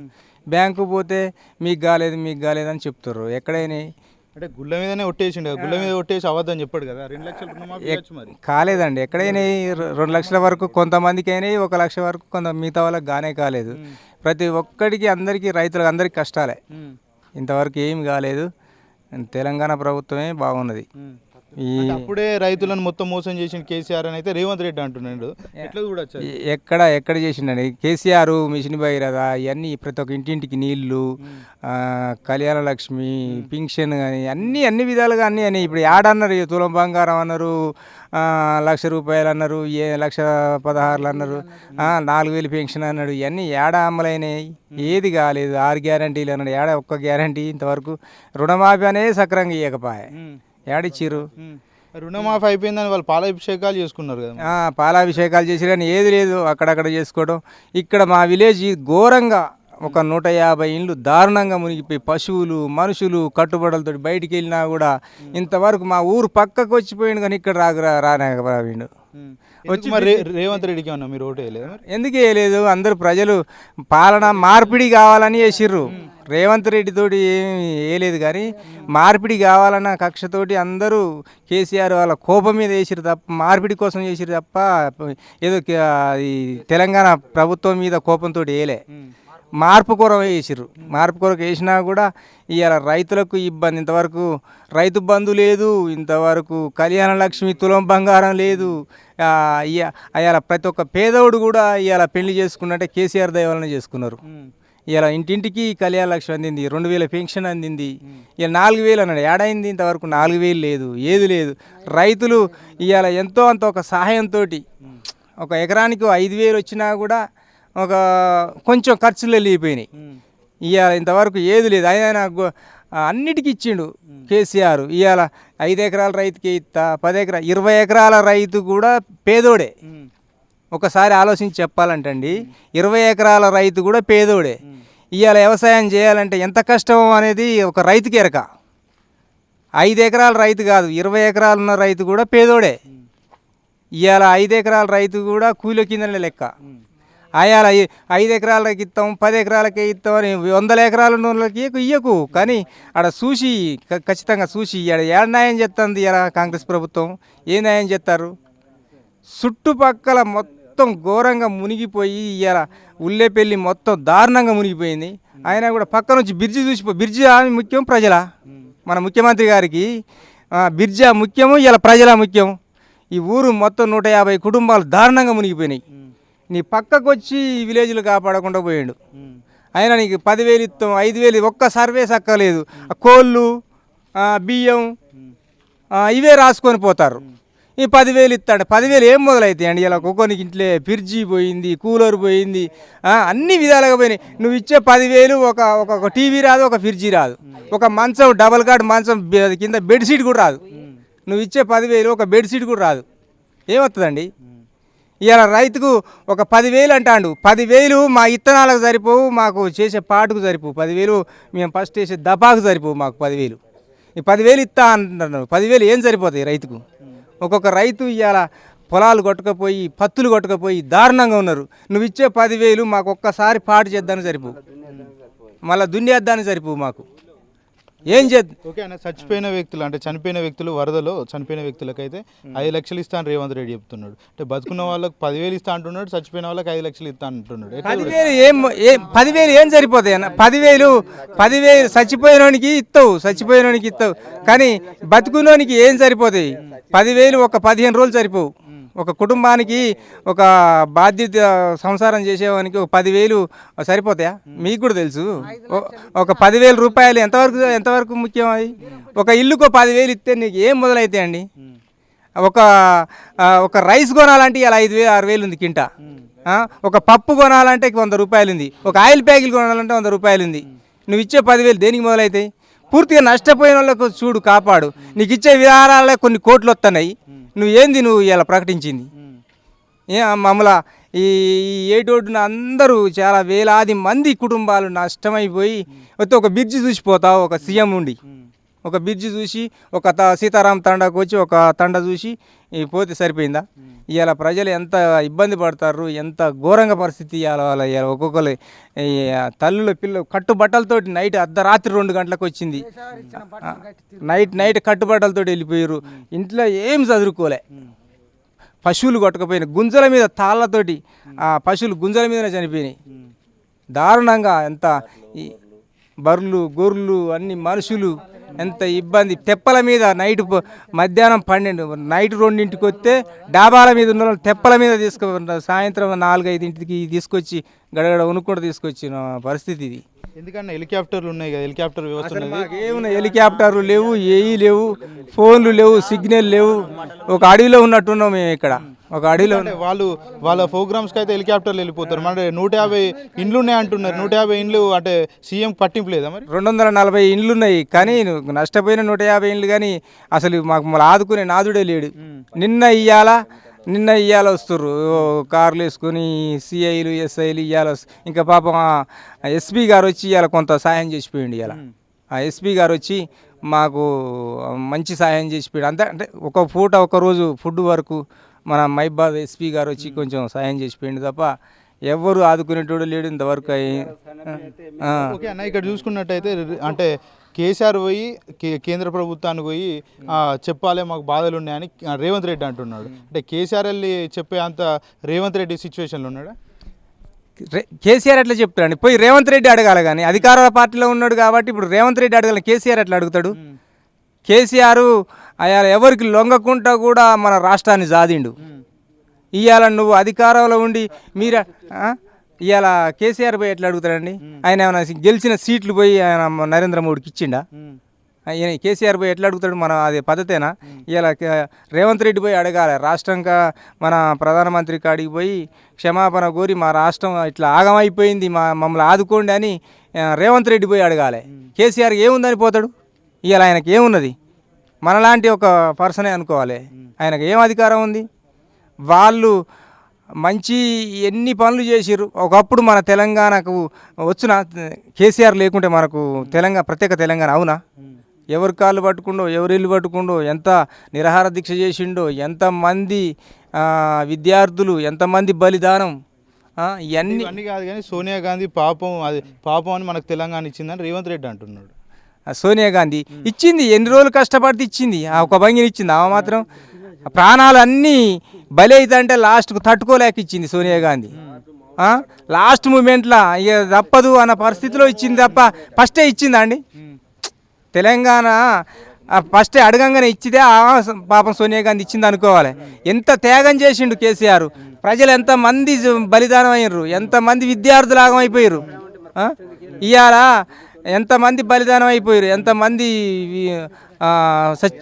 బ్యాంకు పోతే మీకు కాలేదు అని చెప్తారు. ఎక్కడైనాయి అంటే గుళ్ళ మీదనే ఒట్టేసిండు, గుళ్ళ మీద ఒట్టేసి అవద్దని చెప్పాడు కదా. 2 లక్షల రుణమాఫీ మరి కాలేదండి. ఎక్కడైనాయి 2 లక్షల వరకు కొంతమందికి అయినాయి, 1 లక్ష వరకు మిగతా వాళ్ళకి గానే కాలేదు. ప్రతి ఒక్కడికి అందరికీ రైతులకు అందరికీ కష్టాలే. ఇంతవరకు ఏమి కాలేదు. తెలంగాణ ప్రభుత్వమే బాగున్నది. అప్పుడే రైతులను మొత్తం మోసం చేసిన కేసీఆర్ అని అయితే రేవంత్ రెడ్డి అంటున్నాడు. ఎట్లా చూడొచ్చు? ఎక్కడ చేసిండండి కేసీఆర్? మిషన్ భగీరథ ఇవన్నీ, ప్రతి ఒక్క ఇంటింటికి నీళ్లు, కళ్యాణ లక్ష్మి, పింఛన్ కానీ అన్ని విధాలుగా అన్నీ. ఇప్పుడు ఏడన్నారు, తులం బంగారం అన్నారు, ₹1,00,000 అన్నారు, 1,16,000 అన్నారు, 4,000 పెన్షన్ అన్నాడు. ఇవన్నీ ఏడ అమలైనాయి? ఏది కాలేదు. 6 గ్యారంటీలు అన్నాడు, ఏడ ఒక్క గ్యారంటీ ఇంతవరకు. రుణమాఫీ అనేది సక్రంగా ఇవ్వకపోయా, ఏడిచ్చిర్రు. రుణమాఫీ అయిపోయిందని వాళ్ళు పాలాభిషేకాలు చేసుకున్నారు కదా. పాలాభిషేకాలు చేసి కానీ ఏది లేదు, అక్కడక్కడ చేసుకోవడం. ఇక్కడ మా విలేజ్ ఘోరంగా ఒక 150 ఇండ్లు దారుణంగా మునిగిపోయి, పశువులు మనుషులు కట్టుబడులతో బయటికి వెళ్ళినా కూడా ఇంతవరకు మా ఊరు పక్కకు వచ్చిపోయిండు, కానీ ఇక్కడ రానేకపోయిండు. వచ్చి మరి రేవంత్ రెడ్డికి ఏమన్నా మీరు ఓటు వేయలేదు? ఎందుకు వేయలేదు? అందరూ ప్రజలు పాలన మార్పిడి కావాలని వేసిర్రు. రేవంత్ రెడ్డి తోటి ఏమి వేయలేదు, కానీ మార్పిడి కావాలన్న కక్షతోటి అందరూ కేసీఆర్ వాళ్ళ కోపం మీద వేసిరు తప్ప, మార్పిడి కోసం చేసిరు తప్ప ఏదో ఈ తెలంగాణ ప్రభుత్వం మీద కోపంతో వేయలే. మార్పు కొరకు వేసిర్రు. మార్పు కొరకు వేసినా కూడా ఇవాళ రైతులకు ఇబ్బంది. ఇంతవరకు రైతు బంధు లేదు, ఇంతవరకు కళ్యాణ లక్ష్మి, తులం బంగారం లేదు. ఇవాళ ప్రతి ఒక్క పేదోడు కూడా ఇవాళ పెళ్లి చేసుకున్నట్టే కేసీఆర్ దయ వలన చేసుకున్నారు. ఇలా ఇంటింటికి కళ్యాణ లక్ష్మి అందింది, 2,000 పెన్షన్ అందింది. ఇలా 4,000 అన్నాడు, ఏడైంది ఇంతవరకు 4,000 లేదు, ఏది లేదు. రైతులు ఇవాళ ఎంతో అంత ఒక సహాయంతో ఒక ఎకరానికి 5,000 వచ్చినా కూడా ఒక కొంచెం ఖర్చులు వెళ్ళిపోయినాయి. ఇవాళ ఇంతవరకు ఏది లేదు. ఆయన అన్నిటికీ ఇచ్చిండు కేసీఆర్. ఇవాళ 5 ఎకరాల రైతుకి ఇస్తా, 10 ఎకరాల 20 ఎకరాల రైతు కూడా పేదోడే. ఒకసారి ఆలోచించి చెప్పాలంటండి, 20 ఎకరాల రైతు కూడా పేదోడే. ఇవాళ వ్యవసాయం చేయాలంటే ఎంత కష్టం అనేది ఒక రైతుకి ఎరక. 5 ఎకరాల రైతు కాదు, 20 ఎకరాలు ఉన్న రైతు కూడా పేదోడే. ఇవాళ 5 ఎకరాల రైతు కూడా కూలి కిందనే లెక్క. అయాల 5 ఎకరాలకి ఇస్తాం, 10 ఎకరాలకే ఇస్తాం అని 100 ఎకరాల వాళ్ళకి ఇయ్యకు. కానీ ఆడ చూసి ఖచ్చితంగా చూసి ఏడ న్యాయం చేస్తుంది ఇలా కాంగ్రెస్ ప్రభుత్వం? ఏ న్యాయం చేస్తారు? చుట్టుపక్కల మొత్తం ఘోరంగా మునిగిపోయి ఇవాళ ఉల్లేపల్లి మొత్తం దారుణంగా మునిగిపోయింది. అయినా కూడా పక్క నుంచి బ్రిడ్జి బ్రిడ్జి ముఖ్యం ప్రజల, మన ముఖ్యమంత్రి గారికి బ్రిడ్జి ముఖ్యము, ఇలా ప్రజల ముఖ్యం. ఈ ఊరు మొత్తం 150 కుటుంబాలు దారుణంగా మునిగిపోయినాయి. నీ పక్కకు వచ్చి విలేజ్లు కాపాడకుండా పోయాడు. అయినా నీకు 10,000 ఇస్తాం, 5,000 ఒక్క సర్వే సక్కలేదు. కోళ్ళు, బియ్యం ఇవే రాసుకొని పోతారు. ఈ 10,000 ఇస్తాడు. 10,000 ఏం మొదలవుతాయి అండి? ఇలా ఒక్కొక్కరికి ఇంట్లో ఫ్రిడ్జి పోయింది, కూలర్ పోయింది, అన్ని విధాలుగా పోయినాయి. నువ్వు ఇచ్చే 10,000 ఒక టీవీ రాదు, ఒక ఫ్రిడ్జి రాదు, ఒక మంచం డబల్ కాట్ మంచం కింద బెడ్షీట్ కూడా రాదు. నువ్వు ఇచ్చే 10,000 ఒక బెడ్షీట్ కూడా రాదు. ఏమవుతుందండి? ఇవాళ రైతుకు ఒక 10,000 అంటాడు. 10,000 మా ఇత్తనాలకు సరిపోవు, మాకు చేసే పాటుకు సరిపోవు. 10,000 మేము ఫస్ట్ చేసే దపాకు సరిపోవు మాకు 10,000. ఈ 10,000 ఇస్తా అంటున్నారు. 10,000 ఏం సరిపోతాయి రైతుకు? ఒక్కొక్క రైతు ఇవాళ పొలాలు కొట్టకపోయి, పత్తులు కొట్టకపోయి దారుణంగా ఉన్నారు. నువ్వు ఇచ్చే 10,000 మాకు ఒక్కసారి పాటు చేద్దానికి సరిపోవు, మళ్ళీ దున్నేద్దానికి సరిపోవు. మాకు ఏం చేద్దాం? ఓకే అన్న, చచ్చిపోయిన వ్యక్తులు అంటే చనిపోయిన వ్యక్తులు వరదలో చనిపోయిన వ్యక్తులకైతే 5 లక్షలు ఇస్తా అని రేవంత్ రెడ్డి చెప్తున్నాడు. అంటే బతుకున్న వాళ్ళకి 10,000 ఇస్తా అంటున్నాడు, చచ్చిపోయిన వాళ్ళకి 5 లక్షలు ఇస్తా అంటున్నాడు. 10,000 ఏం సరిపోతాయి అన్న? 10,000 చచ్చిపోయినోనికి ఇస్తావు, కానీ బతుకున్నోనికి ఏం సరిపోతాయి? 10,000 ఒక 15 రోజులు సరిపోవు. ఒక కుటుంబానికి, ఒక బాధ్యత సంసారం చేసేవానికి ఒక 10,000 సరిపోతాయా? మీకు కూడా తెలుసు. ఒక 10,000 రూపాయలు ఎంతవరకు ముఖ్యం? అది ఒక ఇల్లుకు 10,000 ఇస్తే నీకు ఏం మొదలైతాయండి? ఒక రైస్ కొనాలంటే ఇలా 5,000 6,000 ఉంది కింట. ఒక పప్పు కొనాలంటే 100 రూపాయలు ఉంది. ఒక ఆయిల్ ప్యాకెట్ కొనాలంటే 100 రూపాయలు ఉంది. నువ్వు ఇచ్చే 10,000 దేనికి మొదలవుతాయి? పూర్తిగా నష్టపోయిన వాళ్ళకు చూడు, కాపాడు. నీకు ఇచ్చే విధానాలే కొన్ని కోట్లు వస్తున్నాయి. నువ్వు ఇలా ప్రకటించింది మమ్మల్ని ఈ ఏటోడున అందరూ చాలా వేలాది మంది కుటుంబాలు నష్టమైపోయి ఒక బ్రిడ్జి చూసిపోతావు. ఒక సీఎం ఉండి ఒక బ్రిడ్జి చూసి, ఒక సీతారాం తండాకు వచ్చి ఒక తండ చూసి పోతే సరిపోయిందా? ఇవాళ ప్రజలు ఎంత ఇబ్బంది పడతారు, ఎంత ఘోరంగా పరిస్థితి. ఇవాళ ఒక్కొక్కరు తల్లుల పిల్లలు కట్టుబట్టలతోటి నైట్ అర్ధరాత్రి 2 గంటలకు వచ్చింది. నైట్ కట్టుబట్టలతో వెళ్ళిపోయారు. ఇంట్లో ఏం చదువుకోలే. పశువులు కొట్టకపోయినాయి, గుంజల మీద తాళ్ళతోటి ఆ పశువులు గుంజల మీదనే చనిపోయినాయి. దారుణంగా ఎంత బర్రెలు గొర్రెలు అన్ని మనుషులు ఎంత ఇబ్బంది. తెప్పల మీద మధ్యాహ్నం 12 నైట్ 2ంటికి వస్తే డాబాల మీద ఉన్న తెప్పల మీద సాయంత్రం 4-5ంటికి తీసుకొచ్చి గడగడ ఉనుక్కుంటూ తీసుకొచ్చిన పరిస్థితి ఇది. ఎందుకంటే హెలికాప్టర్లు ఉన్నాయి కదా, హెలికాప్టర్ వ్యవస్థ ఏమున్నాయి? హెలికాప్టర్లు లేవు, ఏఈ లేవు, ఫోన్లు లేవు, సిగ్నల్ లేవు. ఒక అడవిలో ఉన్నట్టున్నాం మేము ఇక్కడ. ఒక అడవిలో వాళ్ళ ప్రోగ్రామ్స్కి అయితే హెలికాప్టర్లు వెళ్ళిపోతారు. మరి 150 ఇండ్లు ఉన్నాయి అంటున్నారు. 150 ఇండ్లు అంటే సీఎం పట్టింపు లేదా? మరి 240 ఇండ్లు ఉన్నాయి, కానీ నష్టపోయిన 150 ఇండ్లు. కానీ అసలు మాకు ఆదుకునే నాదుడే లేడు. నిన్న ఇయ్యాల వస్తుర్రు కార్లు వేసుకొని, సిఐలు ఎస్ఐలు ఇయ్యాల. ఇంకా పాపం ఎస్పీ గారు వచ్చి ఇవాళ కొంత సాయం చేసిపోయింది. ఇవాళ ఆ ఎస్పీ గారు వచ్చి మాకు మంచి సాయం చేసిపోయాడు. అంటే ఒక పూట ఒక రోజు ఫుడ్ వరకు మన మైబాద్ ఎస్పీ గారు వచ్చి కొంచెం సాయం చేసిపోయింది తప్ప ఎవరు ఆదుకునేటోడు లేడు ఇంతవరకు. ఓకే అన్న, ఇక్కడ చూసుకున్నట్టయితే అంటే కేసీఆర్ పోయి కేంద్ర ప్రభుత్వానికి పోయి చెప్పాలి మాకు బాధలు ఉన్నాయని రేవంత్ రెడ్డి అంటున్నాడు. అంటే కేసీఆర్ వెళ్ళి చెప్పే అంత రేవంత్ రెడ్డి సిచ్యువేషన్లో ఉన్నాడా? కేసీఆర్ ఎట్లా చెప్తాడు? పోయి రేవంత్ రెడ్డి అడగాలి. కానీ అధికార పార్టీలో ఉన్నాడు కాబట్టి ఇప్పుడు రేవంత్ రెడ్డి అడగాలి. కేసీఆర్ ఎట్లా అడుగుతాడు? కేసీఆర్ అయాల ఎవరికి లొంగకుండా కూడా మన రాష్ట్రాన్ని జాదిండు. ఇవాళ నువ్వు అధికారంలో ఉండి ఇవాళ కేసీఆర్ పోయి ఎట్లా అడుగుతాడండి? ఆయన ఏమైనా గెలిచిన సీట్లు పోయి ఆయన నరేంద్ర మోడీకి ఇచ్చిండా? కేసీఆర్ పోయి ఎట్లా అడుగుతాడు? మన అది పద్ధతేనా? ఇవాళ రేవంత్ రెడ్డి పోయి అడగాలి. రాష్ట్రంగా మన ప్రధానమంత్రి కాడికి పోయి క్షమాపణ కోరి మా రాష్ట్రం ఇట్లా ఆగమైపోయింది, మమ్మల్ని ఆదుకోండి అని రేవంత్ రెడ్డి పోయి అడగాలి. కేసీఆర్కి ఏముందని పోతాడు? ఇవాళ ఆయనకి ఏమున్నది? మనలాంటి ఒక పర్సనే అనుకోవాలి. ఆయనకు ఏం అధికారం ఉంది? వాళ్ళు మంచి ఎన్ని పనులు చేసిర్రు. ఒకప్పుడు మన తెలంగాణకు వచ్చిన కేసీఆర్ లేకుంటే మనకు ప్రత్యేక తెలంగాణ అవునా? ఎవరి కాళ్ళు పట్టుకుండో, ఎవరి ఇల్లు పట్టుకుండో, ఎంత నిరాహార దీక్ష చేసిండో, ఎంతమంది విద్యార్థులు, ఎంతమంది బలిదానం. ఇవన్నీ కాదు కానీ సోనియా గాంధీ పాపం అని మనకు తెలంగాణ ఇచ్చిందని రేవంత్ రెడ్డి అంటున్నాడు. సోనియా గాంధీ ఇచ్చింది, ఎన్ని రోజులు కష్టపడితే ఇచ్చింది. ఒక భంగిని ఇచ్చింది. ఆమె మాత్రం ప్రాణాలు అన్నీ బలి అయితే అంటే లాస్ట్కు తట్టుకోలేక ఇచ్చింది సోనియా గాంధీ. లాస్ట్ మూమెంట్లో ఇక తప్పదు అన్న పరిస్థితిలో ఇచ్చింది తప్ప ఫస్టే ఇచ్చిందా అండి? తెలంగాణ ఫస్టే అడగంగానే ఇచ్చితే పాపం సోనియా గాంధీ ఇచ్చింది అనుకోవాలి. ఎంత త్యాగం చేసిండు కేసీఆర్. ప్రజలు ఎంతమంది బలిదానం అయ్యారు, ఎంతమంది విద్యార్థులు ఆగమైపోయారు. ఇవాళ ఎంతమంది బలిదానం అయిపోయారు, ఎంతమంది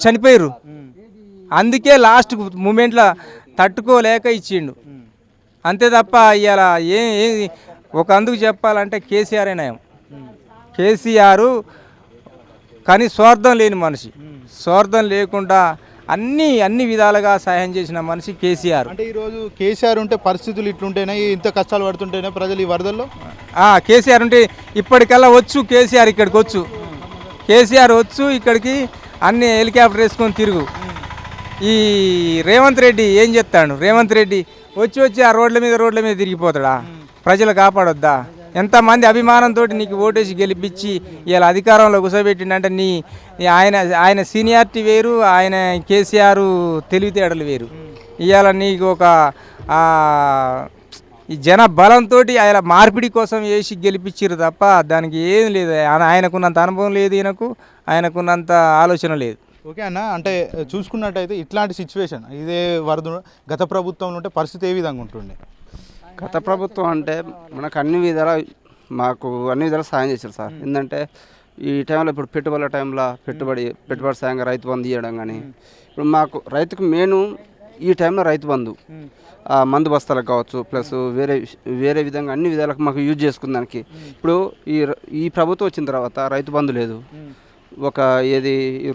చనిపోయారు. అందుకే లాస్ట్ మూమెంట్లో తట్టుకోలేక ఇచ్చిండు అంతే తప్ప ఇవాళ ఒక అందుకు చెప్పాలంటే కేసీఆర్ నయం. కేసీఆర్ కానీ స్వార్థం లేని మనిషి. స్వార్థం లేకుండా అన్ని విధాలుగా సహాయం చేసిన మనిషి కేసీఆర్. అంటే ఈరోజు కేసీఆర్ ఉంటే పరిస్థితులు ఇట్లుంటేనే ఇంత కష్టాలు పడుతుంటేనే ప్రజలు ఈ వరదల్లో కేసీఆర్ ఉంటే ఇప్పటికల్లా వచ్చు కేసీఆర్ ఇక్కడికి కేసీఆర్ ఇక్కడికి అన్ని హెలికాప్టర్ వేసుకొని తిరుగు. ఈ రేవంత్ రెడ్డి ఏం చెప్తాడు? రేవంత్ రెడ్డి వచ్చి ఆ రోడ్ల మీద తిరిగిపోతాడా? ప్రజలు కాపాడొద్దా? ఎంతమంది అభిమానంతో నీకు ఓటేసి గెలిపించి ఇలా అధికారంలో కూర్చోబెట్టిండంటే ఆయన సీనియారిటీ వేరు, ఆయన కేసీఆర్ తెలివితేటలు వేరు. ఇవాళ నీకు ఒక ఈ జన బలంతో ఆయన మార్పిడి కోసం వేసి గెలిపించారు తప్ప దానికి ఏం లేదు. ఆయనకున్నంత అనుభవం లేదు, ఆయనకున్నంత ఆలోచన లేదు. ఓకే అన్న, అంటే చూసుకున్నట్టయితే ఇట్లాంటి సిచ్యువేషన్ ఇదే వరద గత ప్రభుత్వంలో ఉంటే పరిస్థితి ఏ విధంగా ఉంటుండే? గత ప్రభుత్వం అంటే మనకు మాకు అన్ని విధాలా సాయం చేశారు సార్. ఏంటంటే ఈ టైంలో ఇప్పుడు పెట్టుబడుల టైంలో పెట్టుబడి సాయంగా రైతు బంధు ఇవ్వడం కానీ, ఇప్పుడు మాకు రైతుకు మెయిన్ ఈ టైంలో రైతు బంధు మందు బస్తాలకు కావచ్చు, ప్లస్ వేరే విధంగా అన్ని విధాలకు మాకు యూజ్ చేసుకున్నానికి. ఇప్పుడు ఈ ప్రభుత్వం వచ్చిన తర్వాత రైతు బంధు లేదు,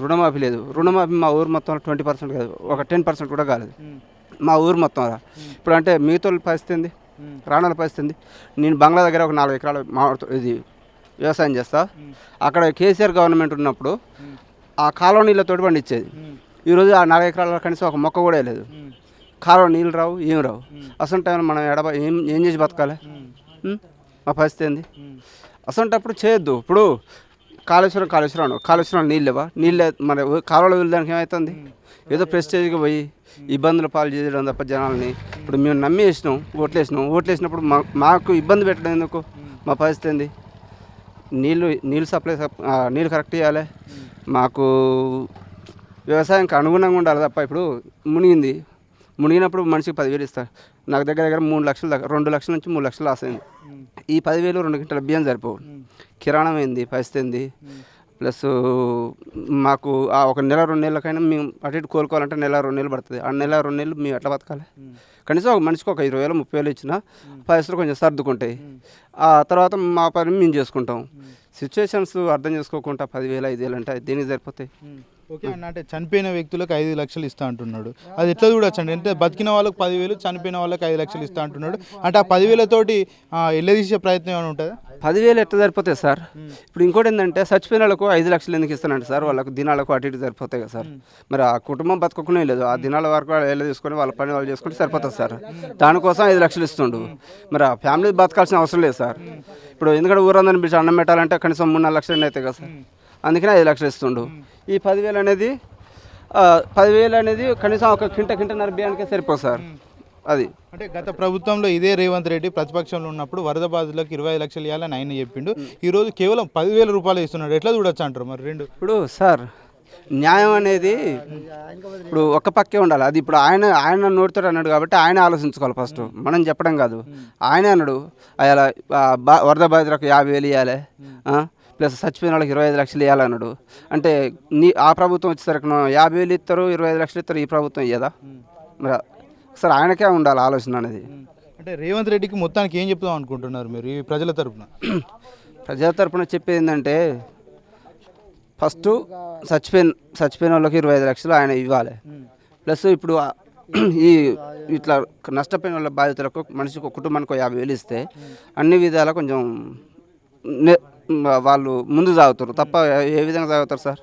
రుణమాఫీ లేదు. రుణమాఫీ మా ఊరు మొత్తం 20% కాదు, ఒక 10% కూడా కాలేదు మా ఊరు మొత్తం. ఇప్పుడు అంటే మిగతా పరిస్థితి ఏంది, రాణాల పరిస్థితి ఏంది? నేను బంగ్లా దగ్గర ఒక 4 ఎకరాలు వ్యవసాయం చేస్తా. అక్కడ కేసీఆర్ గవర్నమెంట్ ఉన్నప్పుడు ఆ కాలువ నీళ్ళతోటి పండించేది. ఈరోజు ఆ 4 ఎకరాల కనీసం ఒక మొక్క కూడా లేదు. కాలువ నీళ్ళు రావు, ఏం రావు. అసలు టైంలో మనం ఏం చేసి బతకాలి? మా పరిస్థితి ఏంది? అసలు చేయొద్దు. ఇప్పుడు కాళేశ్వరం నీళ్ళు లేవా? మన కాలువలో వెళ్ళడానికి ఏమవుతుంది? ఏదో ప్రెస్టేజ్గా పోయి ఇబ్బందుల పాలు చేయడం తప్ప జనాలని. ఇప్పుడు మేము నమ్మి ఓట్లేసినప్పుడు మాకు ఇబ్బంది పెట్టడం ఎందుకు? మా పరిస్థితి ఏంది? నీళ్ళు కరెక్ట్ చేయాలి. మాకు వ్యవసాయానికి అనుగుణంగా ఉండాలి తప్ప ఇప్పుడు మునిగినప్పుడు మనిషికి 10,000 ఇస్తారు. నాకు దగ్గర 3 లక్షలు దాకా 2 లక్షల నుంచి 3 లక్షలు లాస్ అయింది. ఈ 10,000 2 గంటల బియ్యం సరిపోవు. కిరాణం ఏంది పరిస్థితి ఏంది? ప్లస్ మాకు ఒక నెల 2 నెలలకైనా మేము అటు ఇటు కోలుకోవాలంటే నెల 2 నెలలు పడుతుంది. ఆ నెల 2 నెలలు మేము ఎట్లా బతకాలి? కనీసం ఒక మనిషికి ఒక 20,000 30,000 ఇచ్చినా పరిస్థితులు కొంచెం సర్దుకుంటాయి. ఆ తర్వాత మా పని మేము చేసుకుంటాం. సిచ్యువేషన్స్ అర్థం చేసుకోకుండా 10,000 5,000 అంటే దేనికి సరిపోతాయి? ఓకే అన్న, అంటే చనిపోయిన వ్యక్తులకు 5 లక్షలు ఇస్తా అంటున్నాడు. అది ఎట్లా చూడొచ్చు అండి? అంటే బతికిన వాళ్ళకి 10,000, చనిపోయిన వాళ్ళకి 5 లక్షలు ఇస్తా అంటున్నాడు. అంటే ఆ 10,000 తోటి ఎల్లదీసే ప్రయత్నం ఏమైనా ఉంటుందా? 10,000 ఎట్లా సరిపోతాయి సార్? ఇప్పుడు ఇంకోటి ఏంటంటే చచ్చిపోయిన వాళ్ళకు 5 లక్షలు ఎందుకు ఇస్తానంటే సార్, వాళ్ళకు దినాలకు అటు ఇటు సరిపోతాయి కదా సార్. మరి ఆ కుటుంబం బతకకునే లేదు, ఆ దినాల వరకు వాళ్ళు తీసుకొని వాళ్ళ పని వాళ్ళు చేసుకుంటే సరిపోతుంది సార్. దానికోసం 5 లక్షలు ఇస్తుండు. మరి ఆ ఫ్యామిలీ బతకాల్సిన అవసరం లేదు సార్. ఇప్పుడు ఎందుకంటే ఊరందరిని పిలిచి అన్నం పెట్టాలంటే కనీసం 3-4 లక్షలు అవుతాయి కదా సార్. అందుకనే 5 లక్షలు ఇస్తుండు. ఈ 10,000 అనేది కనీసం ఒక కింటన్నర బియ్యానికే సరిపోదు సార్. అది అంటే గత ప్రభుత్వంలో ఇదే రేవంత్ రెడ్డి ప్రతిపక్షంలో ఉన్నప్పుడు వరద బాధితులకు 25 లక్షలు ఇవ్వాలని ఆయన చెప్పిండు. ఈరోజు కేవలం 10,000 రూపాయలు ఇస్తున్నాడు. ఎట్లా చూడొచ్చు అంటారు మరి రెండు? ఇప్పుడు సార్ న్యాయం అనేది ఇప్పుడు ఒక్క పక్కే ఉండాలి. అది ఇప్పుడు ఆయన నోటితో అన్నాడు కాబట్టి ఆయన ఆలోచించుకోవాలి ఫస్ట్, మనం చెప్పడం కాదు. ఆయనే అన్నాడు అలా వరద బాధితులకు 50,000 ఇవ్వాలి, ప్లస్ చచ్చిపోయిన వాళ్ళకి 25 లక్షలు ఇవ్వాలన్నాడు. అంటే ఆ ప్రభుత్వం వచ్చేసరికి 50,000 ఇస్తారు, 25 లక్షలు ఇస్తారు. ఈ ప్రభుత్వం ఇయ్యదా? మరి సార్ ఆయనకే ఉండాలి ఆలోచన అనేది. అంటే రేవంత్ రెడ్డికి మొత్తానికి ఏం చెప్తాం అనుకుంటున్నారు మీరు ఈ ప్రజల తరపున? ప్రజల తరపున చెప్పేది ఏంటంటే ఫస్ట్ చచ్చిపోయిన వాళ్ళకి 25 లక్షలు ఆయన ఇవ్వాలి. ప్లస్ ఇప్పుడు ఇట్లా నష్టపోయిన వాళ్ళ బాధితులకు మనిషికి కుటుంబానికి 50,000 ఇస్తే అన్ని విధాలా కొంచెం వాళ్ళు ముందు సాగుతారు తప్ప ఏ విధంగా సాగుతారు సార్?